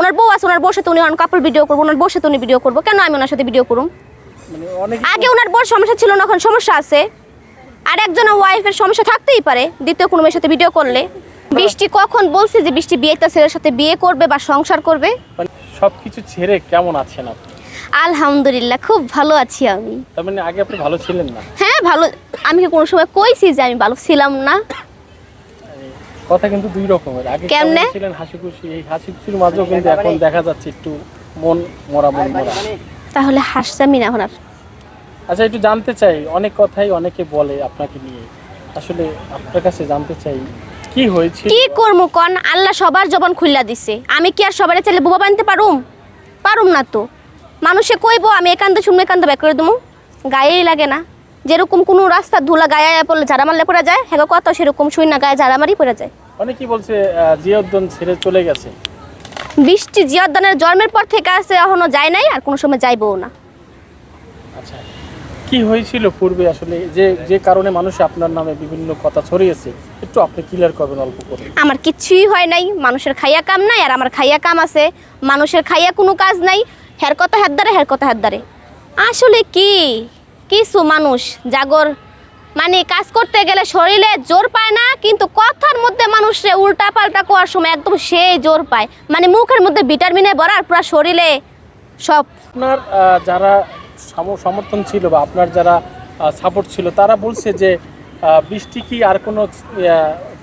ওনার বউ আছে, ওনার বউর সাথে উনি কাপড় ভিডিও করবো, ওনার বউর সাথে উনি ভিডিও করবো, কেন আমি ওনার সাথে ভিডিও করুম? আগে ওনার বউর সমস্যা ছিল না, এখন সমস্যা আছে। আর একজন ওয়াইফের সমস্যা থাকতেই পারে দ্বিতীয় কোনো মেয়ের সাথে ভিডিও করলে। বৃষ্টি কখন বলছে যে বৃষ্টি বিয়েটা ছেলের সাথে বিয়ে করবে বা সংসার করবে? সবকিছু ছেড়ে কেমন আছেন আপনি? আলহামদুলিল্লাহ, খুব ভালো আছি আমি। তার মানে আগে আপনি ভালো ছিলেন না? হ্যাঁ ভালো। আমি কি কোনো সময় কইছি যে আমি ভালো ছিলাম না? কথা কিন্তু দুই রকমের। আগে কেমন ছিলেন হাসি খুশি, এই হাসি খুশির মাঝেও কিন্তু এখন দেখা যাচ্ছে একটু মন মরা। তাহলে হাসতামই না এখন আর। আচ্ছা, একটু জানতে চাই, অনেক কথাই অনেকে বলে আপনাকে নিয়ে, আসলে আপনার কাছে জানতে চাই কি হয়েছে? কি করবো কন, আল্লাহ সবার জবান খুললা দিছে, আমি কি আর সবার চাইলে বুবা বানতে পারুম না তো। মানুষে কইবো আমি একান্ত শুনবো, একান্ত ব্যাক করে দেবো, গায়েই লাগে না। যেরকম কোনো রাস্তা ধুলা গায়ে পড়লে ঝাড়া মারলে পড়ে যায়, হ্যাঁ কথা সেরকম শুই না, গায়ে ঝাড়া মারি পড়ে যায়। অনেকেই বলছে জিয়াউদ্দিন ছেড়ে চলে গেছে। বৃষ্টি জিয়াউদ্দিনের জন্মের পর থেকে আছে, এখনো যায় নাই, আর কোনো সময় যাইবও না। আচ্ছা, কি হয়েছিল পূর্বে আসলে, যে কারণে মানুষ আপনার নামে বিভিন্ন কথা ছড়িয়েছে, একটু আপনি ক্লিয়ার করবেন অল্প করে। আমার কিচ্ছুই হয় নাই, মানুষের খাইয়া কাম নাই, আর আমার খাইয়া কাম আছে। মানুষের খাইয়া কোনো কাজ নাই, হের কথা হের দ্বারে, হের কথা হের দ্বারে। আসলে কি কিছু মানুষ জাগর মানে কাজ করতে গেলে শরীরে জোর পায় না, কিন্তু কথার মধ্যে মানুষে উল্টা পাল্টা কোয়ার সময় একদম সেই জোর পায়, মানে মুখের মধ্যে ভিটামিনে ভরা, পুরো শরীরে সব। আপনার যারা সমর্থন ছিল বা আপনার যারা সাপোর্ট ছিল, তারা বলছে যে বৃষ্টি কি আর কোনো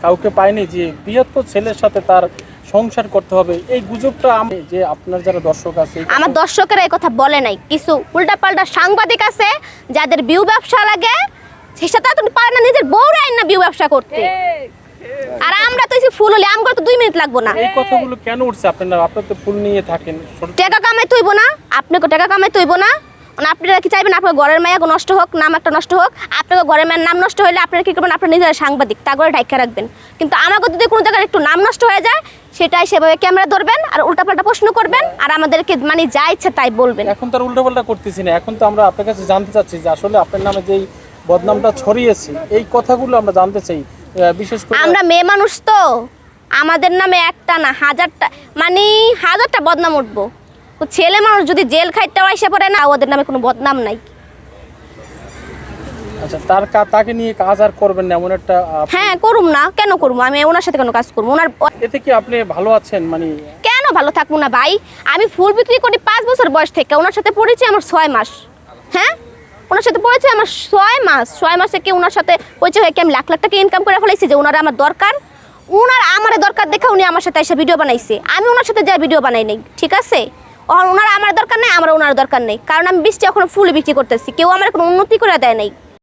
কাউকে পায়নি, যে বৃহত্তর ছেলের সাথে তার সংসার করতে হবে, এই গুজবটা আমি যে আপনার যারা দর্শক আছে, আমার দর্শকেরা এই কথা বলে নাই। কিছু উল্টাপাল্টা সাংবাদিক আছে যাদের বিউ ব্যবসা লাগে, সেটা তো পারে না নিজের বউরা আইন না বিউ ব্যবসা করতে। আর আমরা তো ফুল হলে আমরা তো 2 মিনিট লাগবো না। এই কথাগুলো কেন উঠছে? আপনারা তো ফুল নিয়ে থাকেন, টাকা কামাই তৈব না, আপনাকে টাকা কামাই তৈব না। আপনারা কি চাইবেন আপনার ঘরের মায়া নষ্ট হোক, নাম একটা নষ্ট হোক? আপনাকে ঘরের মায়ের নাম নষ্ট হলে আপনারা কি করবেন? আপনার নিজেরা সাংবাদিক, তা করে ঢাকা রাখবেন। কিন্তু আমাকে যদি কোনো জায়গায় একটু নাম নষ্ট হয়ে যায়, সেটাই সেভাবে ক্যামেরা ধরবেন আর উল্টাপাল্টা প্রশ্ন করবেন, আর আমাদেরকে মানে যা ইচ্ছে তাই বলবেন। এখন তো আর উল্টাপাল্টা করতেছি না, এখন তো আমরা আপনার কাছে জানতে চাচ্ছি যে আসলে আপনার নামে যেই বদনামটা ছড়িয়েছে, এই কথাগুলো আমরা জানতে চাই। বিশেষ করে আমরা মেয়ে মানুষ তো, আমাদের নামে একটা না হাজারটা, মানে হাজারটা বদনাম উঠবো। ছেলে মানুষ যদি জেল খাইতে আসে পড়ে না, ওদের নামে কোনো বদনাম নাই। আচ্ছা, তাকে নিয়ে কাজ আর করবেন না এমন একটা? হ্যাঁ করুম না, কেন করবো? আমি ওনার সাথে কেন কাজ করবো? ওনার এতে কি আপনি ভালো আছেন? মানে কেন ভালো থাকবো না ভাই? আমি ফুল বিক্রি করি 5 বছর বয়স থেকে, ওনার সাথে পড়েছি আমার 6 মাস। হ্যাঁ, ওনার সাথে পড়েছি আমার 6 মাস। 6 মাসে কি ওনার সাথে পরিচয় হয়ে কি আমি লাখ লাখ টাকা ইনকাম করে ফেলেছি যে ওনার আমার দরকার? ওনার আমার দরকার দেখে উনি আমার সাথে এসে ভিডিও বানাইছে, আমি ওনার সাথে যা ভিডিও বানাই নাই, ঠিক আছে? ওনার আমার দরকার নেই, আমার ওনার দরকার নেই, কারণ আমি বৃষ্টি এখন ফুল বিক্রি করতেছি, কেউ আমার কোনো উন্নতি করে দেয় নাই।